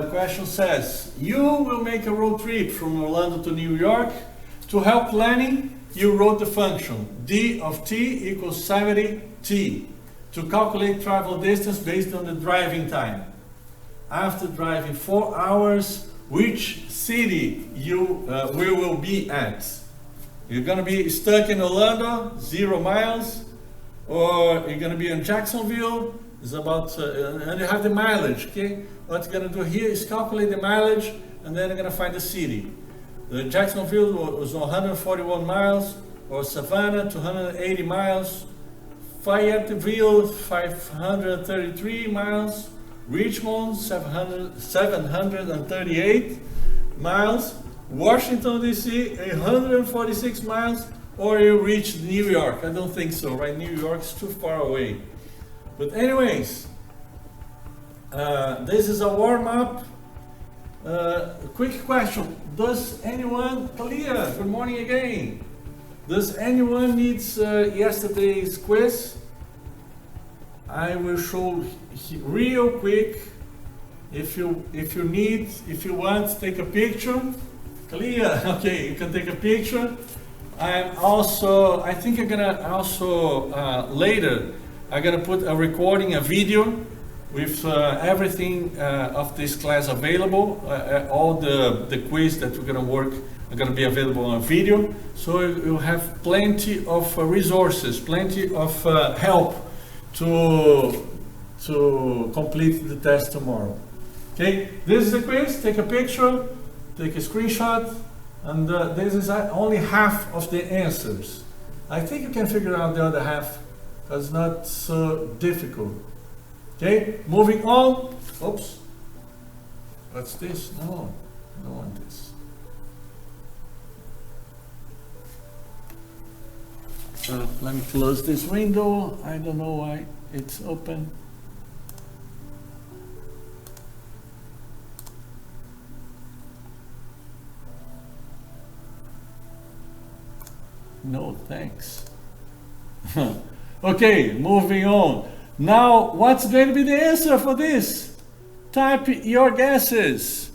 The question says, you will make a road trip from Orlando to New York. To help planning, you wrote the function d of t equals 70t to calculate travel distance based on the driving time. After driving 4 hours, which city we will be at? You're going to be stuck in Orlando, 0 miles, or you're going to be in Jacksonville, it's about, and you have the mileage, okay? What you're going to do here is calculate the mileage, and then you're going to find the city. Jacksonville was 141 miles, or Savannah, 280 miles, Fayetteville, 533 miles, Richmond, 738 miles, Washington, D.C., 146 miles, or you reach New York. I don't think so, right? New York's too far away. But anyways, this is a warm-up. Quick question. Does anyone, Talia, good morning again. Does anyone needs yesterday's quiz? I will show real quick. If you want, take a picture. Talia, okay, you can take a picture. I think I'm gonna also later. I'm gonna put a recording, a video with everything of this class available. All the quiz that we're gonna work are gonna be available on video. So you have plenty of resources, plenty of help to complete the test tomorrow. Okay, this is the quiz. Take a picture, take a screenshot, and this is only half of the answers. I think you can figure out the other half. It's not so difficult. Okay, moving on. Oops. What's this? No, I don't want this. Let me close this window. I don't know why it's open. No, thanks. Okay, moving on. Now, what's going to be the answer for this? Type your guesses.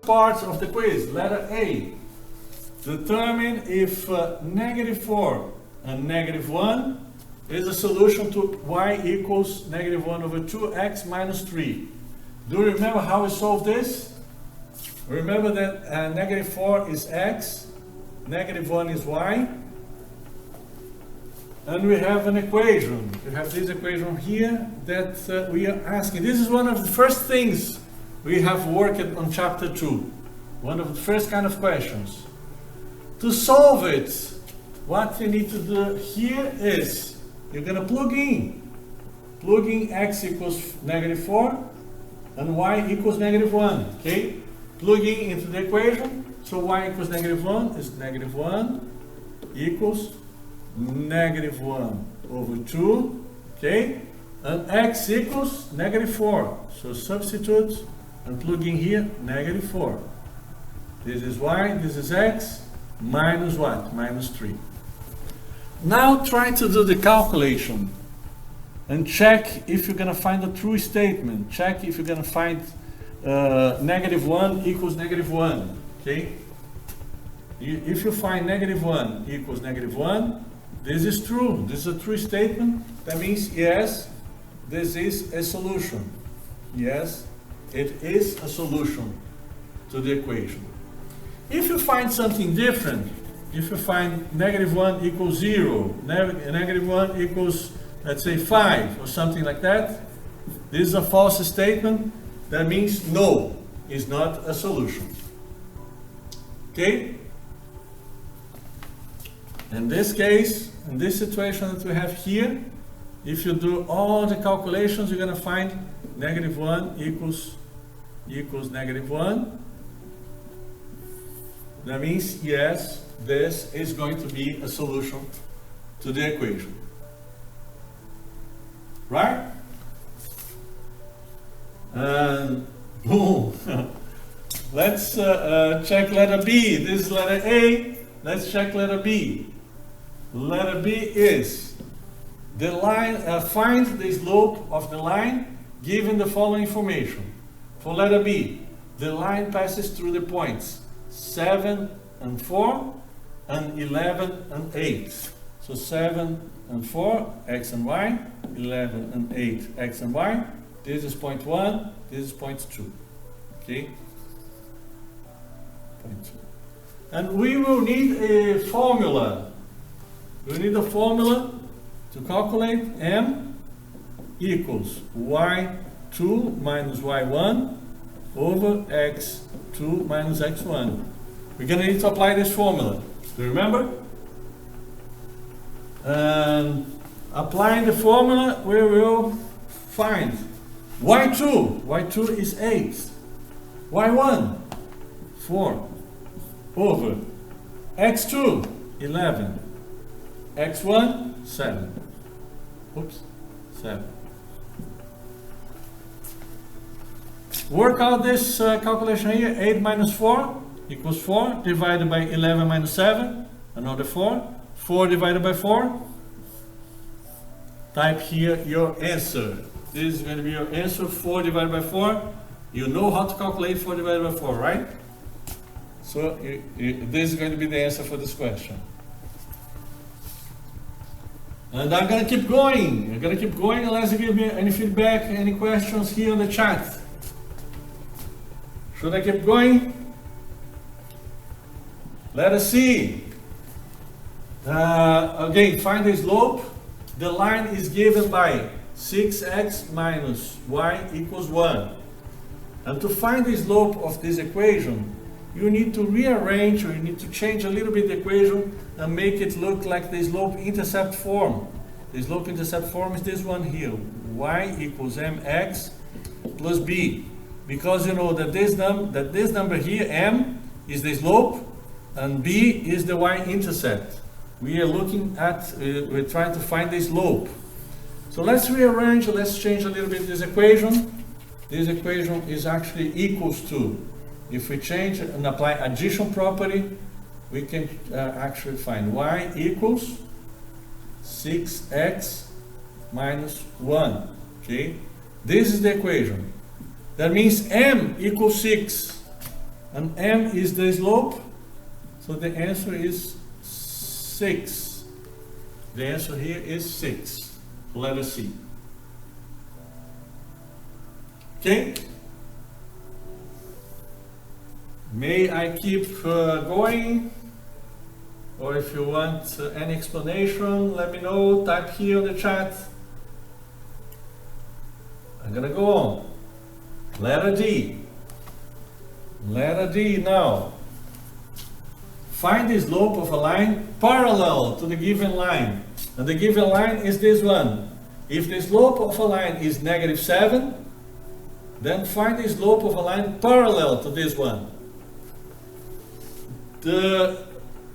Parts of the quiz. Letter A. Determine if -4 and -1 is a solution to y equals -1/2x minus 3. Do you remember how we solved this? Remember that -4 is x, -1 is y. And we have an equation. We have this equation here that we are asking. This is one of the first things we have worked on chapter 2. One of the first kind of questions. To solve it, what you need to do here is, you're going to plug in x equals -4 and y equals -1. Okay? Plugging into the equation. So y equals -1 is -1 equals -1/2, okay, and x equals -4. So substitute and plug in here -4. This is y, this is x, minus what? -3. Now try to do the calculation and check if you're going to find a true statement. Check if you're going to find -1 equals -1, okay? If you find -1 equals -1, this is true. This is a true statement. That means, yes, this is a solution. Yes, it is a solution to the equation. If you find something different, if you find -1 equals 0, -1 equals, let's say, 5, or something like that, this is a false statement. That means no, it's not a solution. Okay? In this case, in this situation that we have here, if you do all the calculations, you're going to find -1 equals -1. That means, yes, this is going to be a solution to the equation. Right? And boom. Let's check letter B. This is letter A. Let's check letter B. Letter B is the line, find the slope of the line given the following information. For letter B, the line passes through the points 7 and 4 and 11 and 8. So 7 and 4, x and y, 11 and 8, x and y. This is point 1, this is point 2. Okay? Point 2. And we will need a formula. We need a formula to calculate m equals y2 minus y1 over x2 minus x1. We're going to need to apply this formula. Do you remember? And applying the formula, we will find y2 is 8, y1 4 over x2 11, x1 7. Oops, 7. Work out this calculation here. 8 minus 4 equals 4, divided by 11 minus 7, another 4. 4 divided by 4. Type here your answer. This is going to be your answer, 4 divided by 4. You know how to calculate 4 divided by 4, right? So this is going to be the answer for this question. And I'm going to keep going. I'm going to keep going unless you give me any feedback, any questions here in the chat. Should I keep going? Let us see. Again, find the slope. The line is given by 6x minus y equals 1. And to find the slope of this equation, you need to rearrange, or you need to change a little bit the equation and make it look like the slope-intercept form. The slope-intercept form is this one here, y equals mx plus b. Because you know that this number here, m, is the slope, and b is the y-intercept. We are looking at, we're trying to find the slope. So let's rearrange, let's change a little bit this equation. This equation is actually equals to, if we change and apply addition property, we can actually find y equals 6x minus 1. Okay? This is the equation. That means m equals 6. And m is the slope. So the answer is 6. The answer here is 6. Let us see. Okay? May I keep going? Or if you want any explanation, let me know. Type here in the chat. I'm gonna go on. Letter D. Letter D now. Find the slope of a line parallel to the given line. And the given line is this one. If the slope of a line is -7, then find the slope of a line parallel to this one. The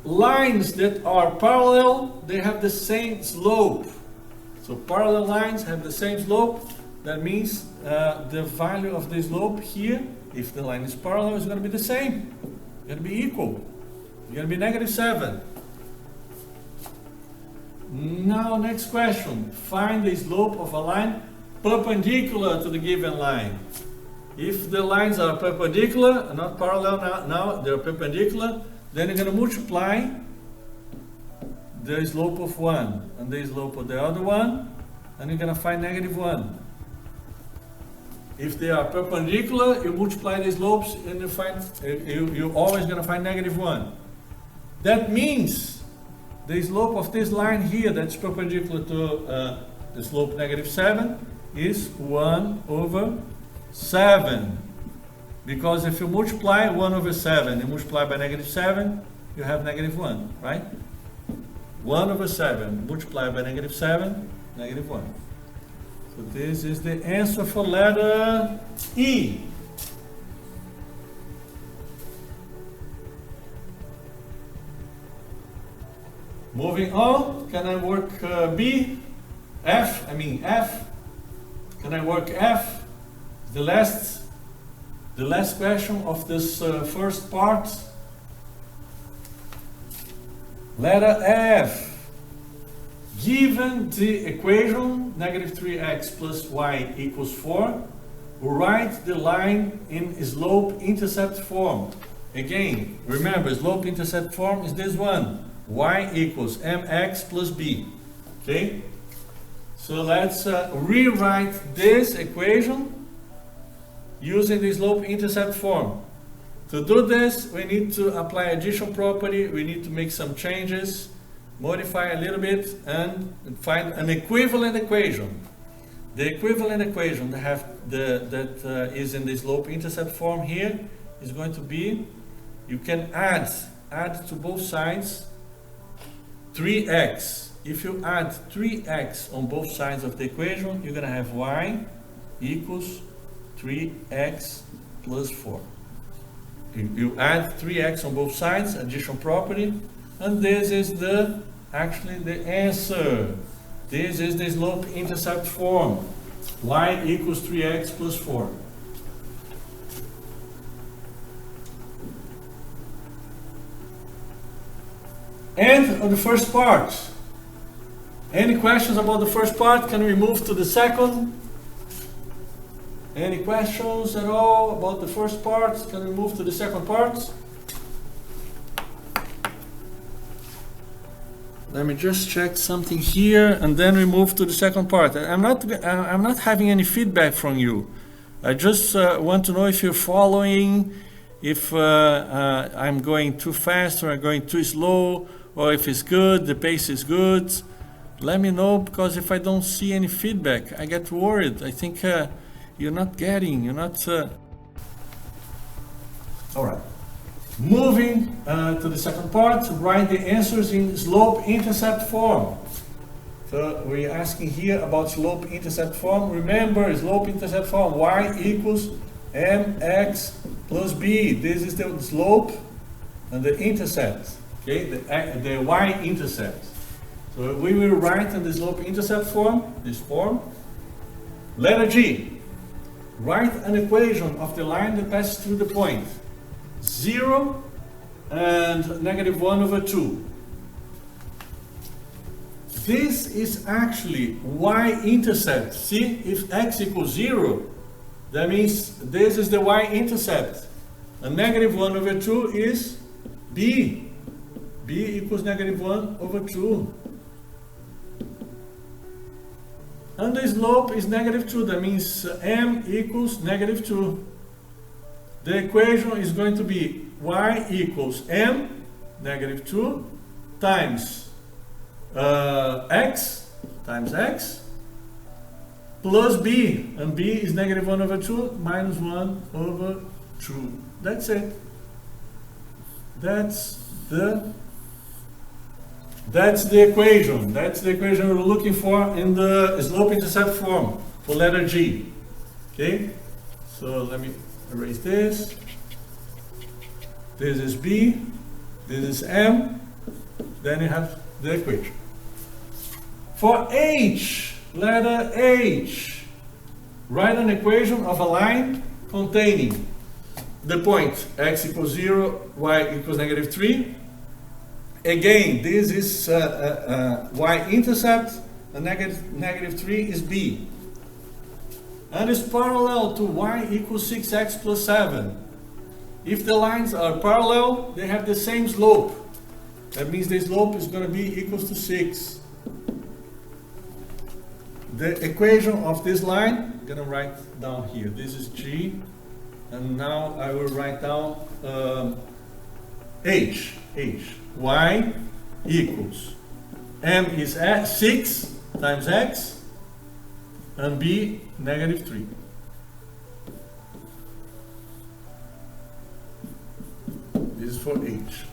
lines that are parallel, they have the same slope. So parallel lines have the same slope. That means the value of the slope here, if the line is parallel, is going to be the same. It's going to be equal. It's going to be -7. Now, next question. Find the slope of a line perpendicular to the given line. If the lines are perpendicular, not parallel now, they're perpendicular, then you're going to multiply the slope of one and the slope of the other one, and you're going to find -1. If they are perpendicular, you multiply the slopes and you find, you're always going to find -1. That means the slope of this line here that's perpendicular to the slope -7 is 1 over 7. Because if you multiply 1 over 7, you multiply by -7, you have -1, right? 1 over 7 multiplied by -7, -1. So this is the answer for letter E. Moving on, can I work B? F? Can I work F? The last question of this first part. Letter F. Given the equation -3x plus y equals 4, write the line in slope-intercept form. Again, remember, slope-intercept form is this one. Y equals mx plus b. Okay? So let's rewrite this equation using the slope-intercept form. To do this, we need to apply addition property, we need to make some changes, modify a little bit, and find an equivalent equation. The equivalent equation that is in the slope-intercept form here is going to be, you can add to both sides 3x. If you add 3x on both sides of the equation, you're going to have y equals 3x plus 4. You add 3x on both sides, addition property, and this is actually the answer. This is the slope-intercept form. Y equals 3x plus 4. And on the first part, any questions about the first part? Can we move to the second? Any questions at all about the first part? Can we move to the second part? Let me just check something here, and then we move to the second part. I'm not having any feedback from you. I just want to know if you're following, if I'm going too fast or I'm going too slow, or if it's good, the pace is good. Let me know, because if I don't see any feedback, I get worried. I think you're not. All right. Moving to the second part, write the answers in slope-intercept form. So we're asking here about slope-intercept form. Remember, slope-intercept form, y equals mx plus b. This is the slope and the intercept. Okay, the y-intercept. So we will write in the slope-intercept form, this form. Letter G. Write an equation of the line that passes through the point 0 and -1/2. This is actually y-intercept. See, if x equals 0, that means this is the y-intercept. And -1/2 is b. b equals -1/2. And the slope is -2, that means m equals -2. The equation is going to be y equals m, -2, times x, plus b, and b is -1/2 minus 1/2. That's it. That's the equation. That's the equation we're looking for in the slope-intercept form for letter G. Okay? So let me erase this. This is B. This is M. Then you have the equation. For H, letter H, write an equation of a line containing the point x equals 0, y equals -3. Again, this is y-intercept, and -3 is b. And it's parallel to y equals 6x plus 7. If the lines are parallel, they have the same slope. That means the slope is going to be equals to 6. The equation of this line, I'm going to write down here. This is G, and now I will write down H. Y equals M is 6 times x, and B -3. This is for H.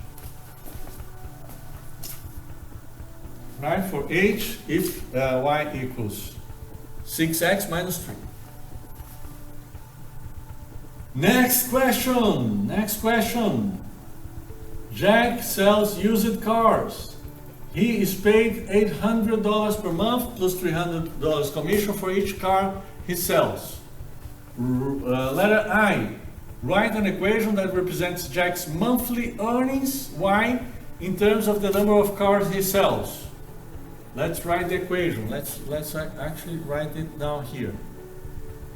Right, for H, if y equals 6x minus 3. Next question. Jack sells used cars. He is paid $800 per month plus $300 commission for each car he sells. Letter I. Write an equation that represents Jack's monthly earnings, Y, in terms of the number of cars he sells. Let's write the equation. Let's actually write it down here.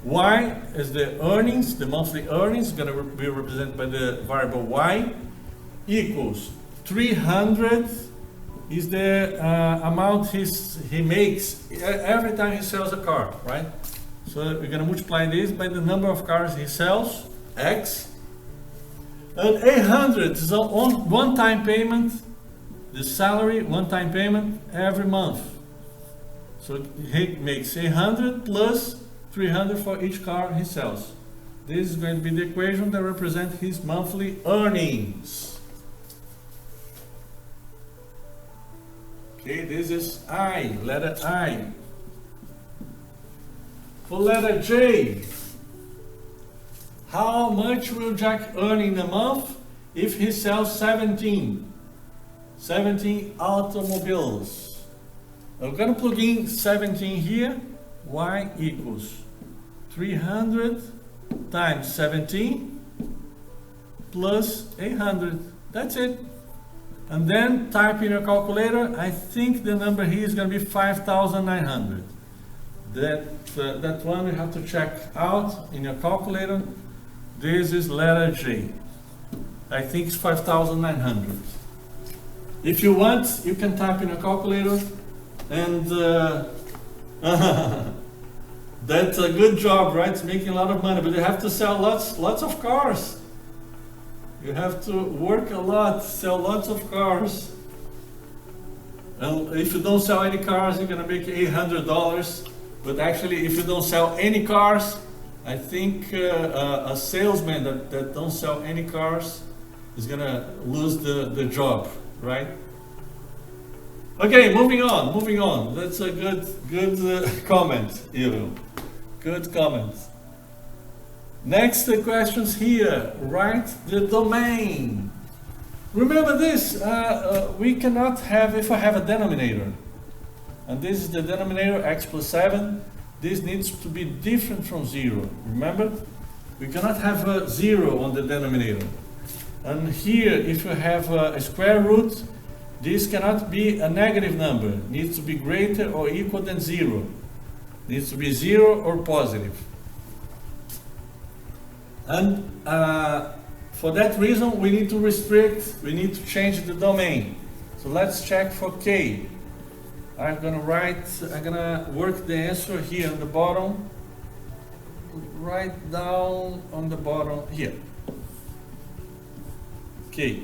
Y is the earnings, the monthly earnings, going to be represented by the variable Y, equals 300 is the amount he makes every time he sells a car, right? So we're going to multiply this by the number of cars he sells, X. And 800 is a one-time payment, the salary, one-time payment every month. So he makes 800 plus 300 for each car he sells. This is going to be the equation that represents his monthly earnings. Okay, this is I, letter I. For letter J, how much will Jack earn in a month if he sells 17 automobiles? I'm going to plug in 17 here. Y equals 300 times 17 plus 800. That's it. And then type in your calculator. I think the number here is going to be 5,900. That one you have to check out in your calculator. This is letter J. I think it's 5,900. If you want, you can type in your calculator, and that's a good job, right? It's making a lot of money, but you have to sell lots of cars. You have to work a lot, sell lots of cars. And if you don't sell any cars, you're gonna make $800. But actually, if you don't sell any cars, I think a salesman that don't sell any cars is gonna lose the job, right? Okay, moving on. That's a good comment, Ivo. Good comment. Next questions here. Write the domain. Remember this, we cannot have, if I have a denominator, and this is the denominator, x plus 7, this needs to be different from 0. Remember? We cannot have a 0 on the denominator. And here, if you have a square root, this cannot be a negative number. It needs to be greater or equal than 0. It needs to be 0 or positive. And for that reason, we need to restrict, we need to change the domain. So let's check for k. I'm gonna work the answer here on the bottom. Write down on the bottom here. K.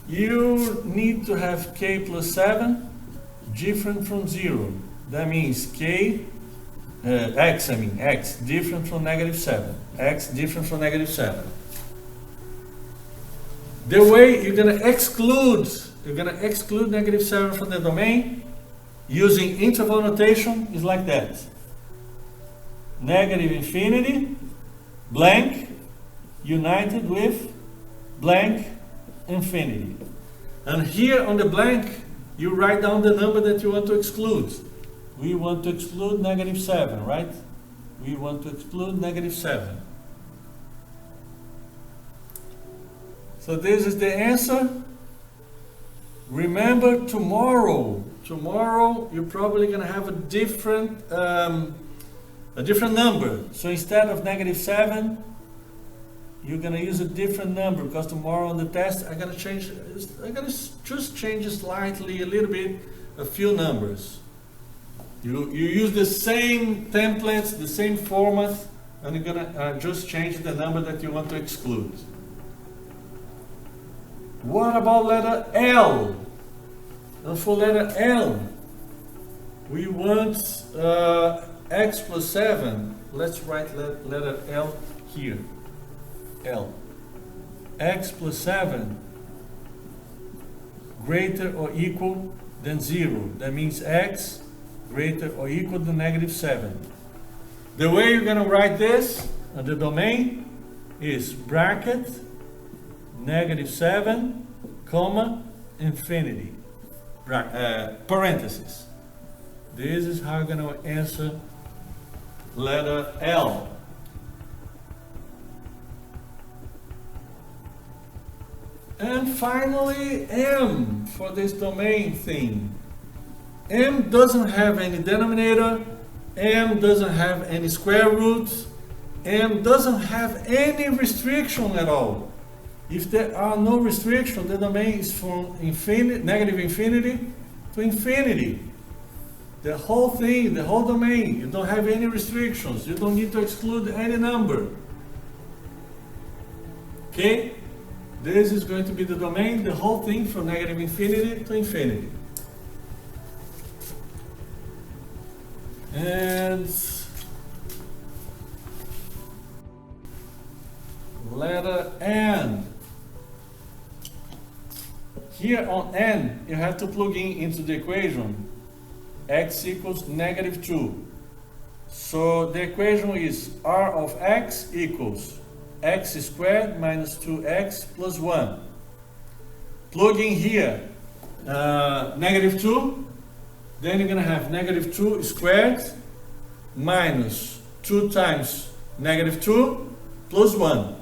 You need to have k plus 7 different from 0. That means x different from negative 7. X different from negative 7. The way you're going to exclude negative 7 from the domain using interval notation is like that. Negative infinity, blank, united with blank infinity. And here on the blank, you write down the number that you want to exclude. We want to exclude negative 7, right? We want to exclude negative 7. So this is the answer. Remember, tomorrow you're probably going to have a different number. So instead of negative 7, you're going to use a different number, because tomorrow on the test I'm going to just change slightly, a little bit, a few numbers. You use the same templates, the same format, and you're going to just change the number that you want to exclude. What about letter L? And for letter L, we want x plus 7. Let's write letter L here. L. X plus 7 greater or equal than 0. That means x greater or equal to negative 7. The way you're going to write this, the domain, is bracket, negative 7, comma, infinity, parentheses. This is how you're going to answer letter L. And finally, M for this domain thing. M doesn't have any denominator, M doesn't have any square roots, M doesn't have any restriction at all. If there are no restrictions, the domain is from infinity, negative infinity to infinity. The whole thing, the whole domain, you don't have any restrictions. You don't need to exclude any number. Okay? This is going to be the domain, the whole thing from negative infinity to infinity. And letter N. Here on N, you have to plug in into the equation x equals -2. So the equation is r of x equals x squared minus 2x plus 1. Plug in here -2, then you're going to have -2 squared minus 2 times -2 plus 1.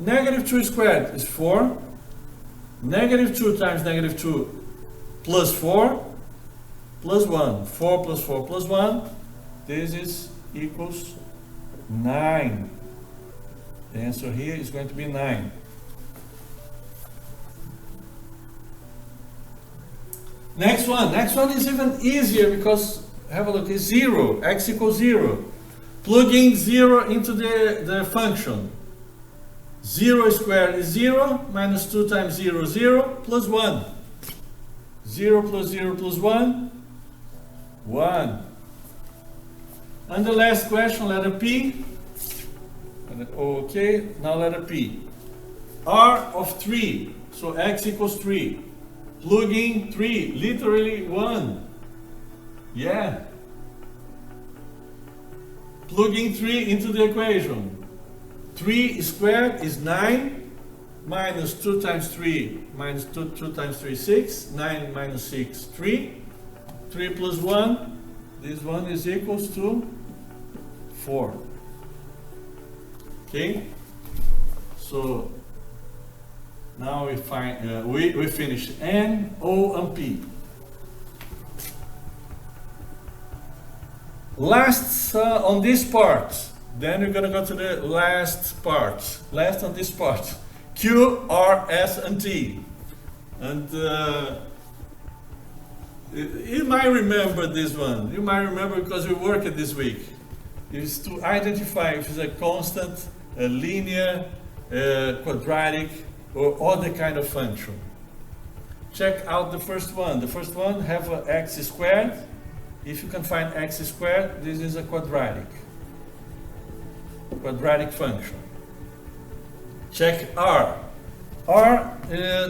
-2 squared is 4. -2 times -2 plus 4 plus 1. 4 plus 4 plus 1. This is equals 9. The answer here is going to be 9. Next one is even easier because, have a look, it's 0. X equals 0. Plug in 0 into the function. 0 squared is 0, minus 2 times 0, 0, plus 1. 0 plus 0 plus 1, 1. And the last question, letter P. Okay, now letter P. R of 3, so x equals 3. Plug in 3, literally 1. Yeah. Plug in 3 into the equation. 3 squared is 9, minus 2 times 3, minus 2 times 3, 6, 9 minus 6, 3. 3 plus 1, this one is equals to 4. Okay? So, now we find, we finish N, O, and P. Last on this part, then we're going to go to the last part. Last on this part, Q, R, S, and T. And you might remember this one. You might remember because we worked it this week. It's to identify if it's a constant, a linear, quadratic, or other kind of function. Check out the first one. The first one have a x squared. If you can find x squared, this is a quadratic function. Check R. R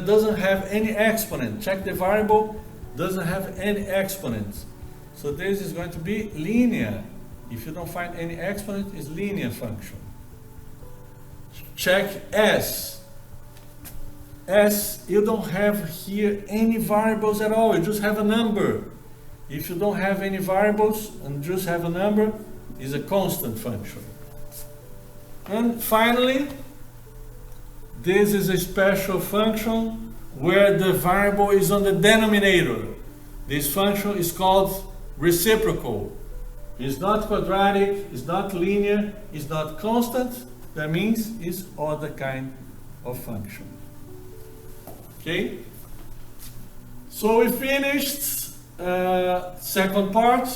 doesn't have any exponent. Check the variable, doesn't have any exponents. So this is going to be linear. If you don't find any exponent, it's linear function. Check S. S, you don't have here any variables at all. You just have a number. If you don't have any variables and just have a number, it's a constant function. And finally, this is a special function where the variable is on the denominator. This function is called reciprocal. It's not quadratic, it's not linear, it's not constant. That means it's other kind of function. Okay? So we finished second part.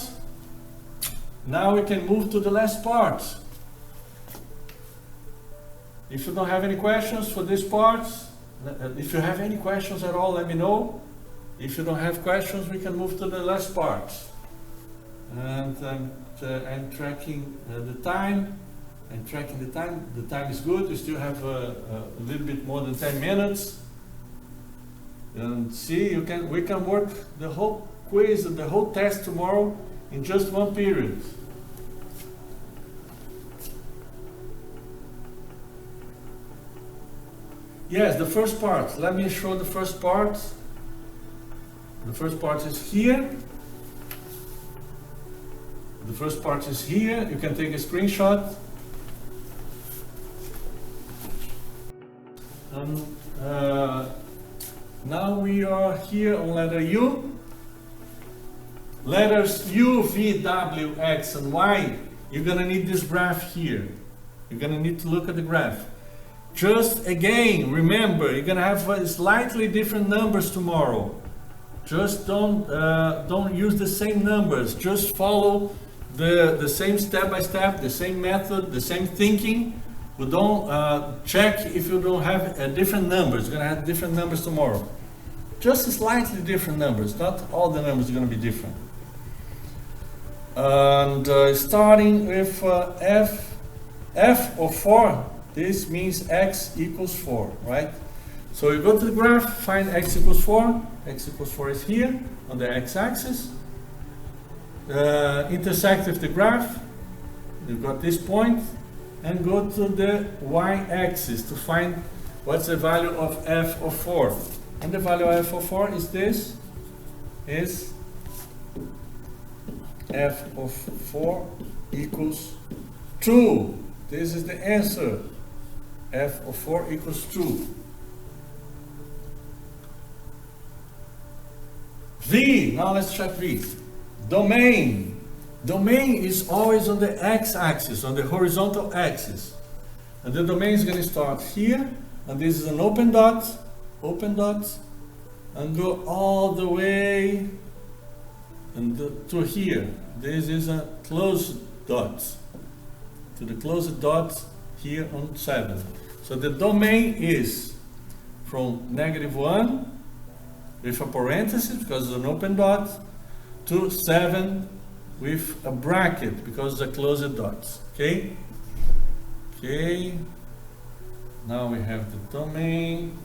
Now we can move to the last part. If you don't have any questions for this part, if you have any questions at all, let me know. If you don't have questions, we can move to the last part. And I'm tracking the time. I'm tracking the time. The time is good. We still have a little bit more than 10 minutes. And see, we can work the whole quiz and the whole test tomorrow in just one period. Yes, the first part. Let me show the first part. The first part is here. The first part is here. You can take a screenshot. Now we are here on letter U. letters U, V, W, X, and Y, you're gonna need this graph here. You're gonna need to look at the graph. Just again, remember, you're gonna have slightly different numbers tomorrow. Just don't use the same numbers. Just follow the same step by step, the same method, the same thinking. But don't check if you don't have different numbers. You're gonna have different numbers tomorrow. Just slightly different numbers. Not all the numbers are gonna be different. And starting with f of 4, this means x equals 4, right? So you go to the graph, find x equals 4. X equals 4 is here on the x-axis. Intersect with the graph. You've got this point, and go to the y-axis to find what's the value of f of 4. And the value of f of 4 is this, is f of 4 equals 2. This is the answer. F of 4 equals 2. V, now let's check V. Domain. Domain is always on the x-axis, on the horizontal axis. And the domain is going to start here, and this is an open dot, and go all the way to here. This is a closed dot, to the closed dot here on 7. So the domain is from -1 with a parenthesis because it's an open dot to 7 with a bracket because it's a closed dot. Okay? Okay. Now we have the domain.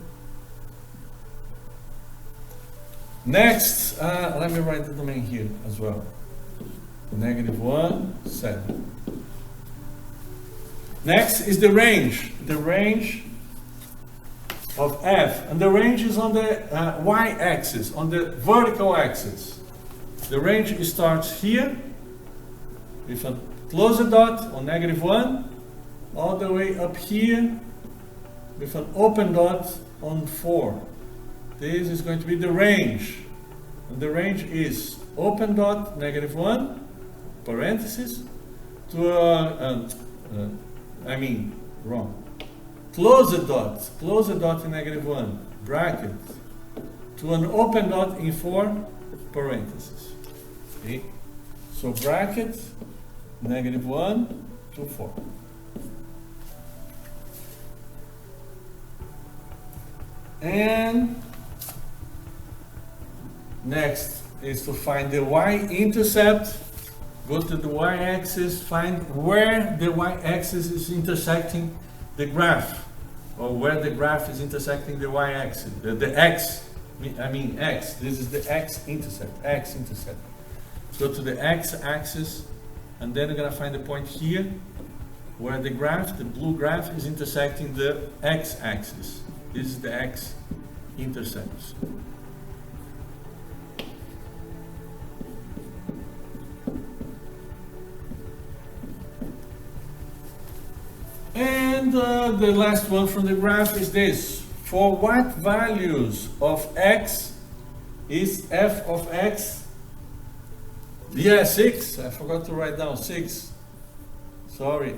Next, let me write the domain here as well. -1, 7. Next is the range. The range of f. And the range is on the y-axis, on the vertical axis. The range starts here with a closed dot on -1, all the way up here with an open dot on 4. This is going to be the range. And the range is open dot, -1, parenthesis, to closed dot in -1, bracket, to an open dot in 4, parenthesis. Okay? So bracket, -1 to 4. And next is to find the y-intercept. Go to the y-axis, find where the y-axis is intersecting the graph, or where the graph is intersecting the y-axis, the x. This is the x-intercept. Go to the x-axis, and then you're going to find the point here, where the graph, the blue graph, is intersecting the x-axis. This is the x-intercept. And the last one from the graph is this. For what values of x is f of x? Yeah, 6. I forgot to write down 6. Sorry.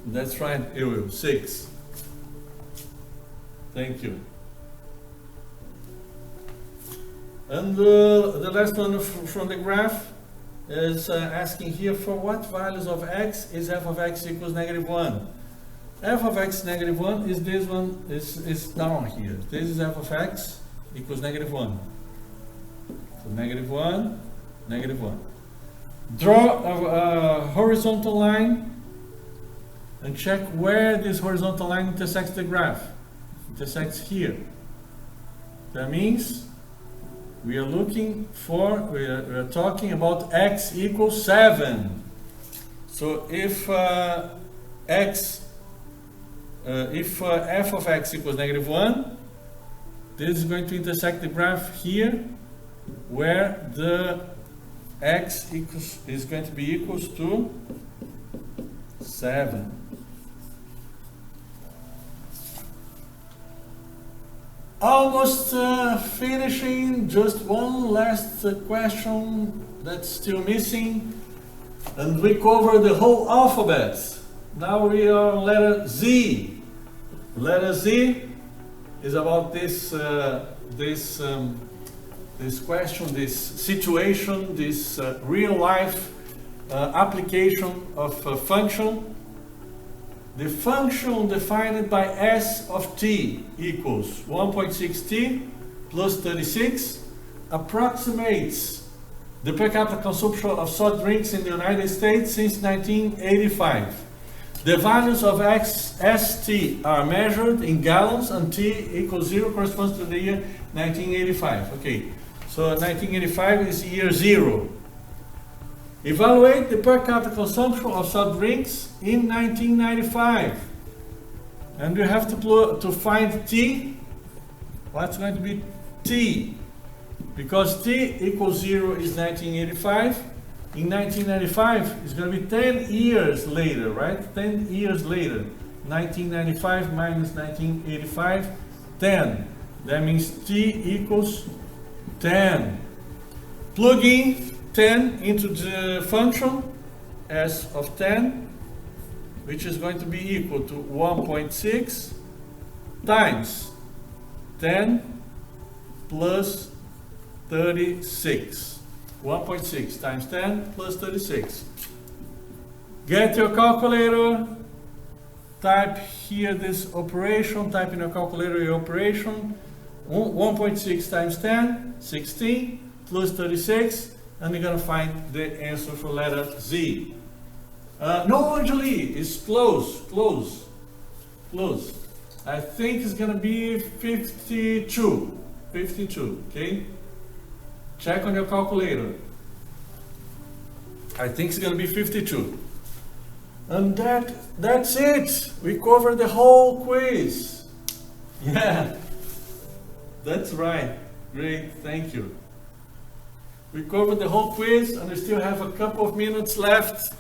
That's right, it will. 6. Thank you. And the last one from the graph is asking here, for what values of x is f of x equals -1? F of x -1 is this one, is down here. This is f of x equals -1. So -1, -1. Draw a horizontal line and check where this horizontal line intersects the graph. Intersects here. That means we are talking about x equals 7. So if f of x equals -1, this is going to intersect the graph here, where the x is going to be equals to 7. Almost finishing. Just one last question that's still missing. And we cover the whole alphabet. Now we are on letter Z. Letter Z is about this question, this situation, this real life application of a function. The function defined by S of t equals 1.6t plus 36 approximates the per capita consumption of soft drinks in the United States since 1985. The values of ST are measured in gallons and t equals 0 corresponds to the year 1985. Okay, so 1985 is year 0. Evaluate the per capita consumption of soft drinks in 1995. And you have to find t. What's going to be t? Because t equals 0 is 1985. In 1995, it's going to be 10 years later, right? 10 years later. 1995 minus 1985, 10. That means t equals 10. Plug in 10 into the function s of 10, which is going to be equal to 1.6 times 10 plus 36. 1.6 times 10 plus 36. Get your calculator. Type here this operation. Type in your calculator your operation. 1.6 times 10, 16 plus 36. And you're going to find the answer for letter Z. No, Anjali, it's close. I think it's going to be 52. 52, okay? Check on your calculator. I think it's going to be 52. And that's it. We covered the whole quiz. Yeah, that's right. Great, thank you. We covered the whole quiz and we still have a couple of minutes left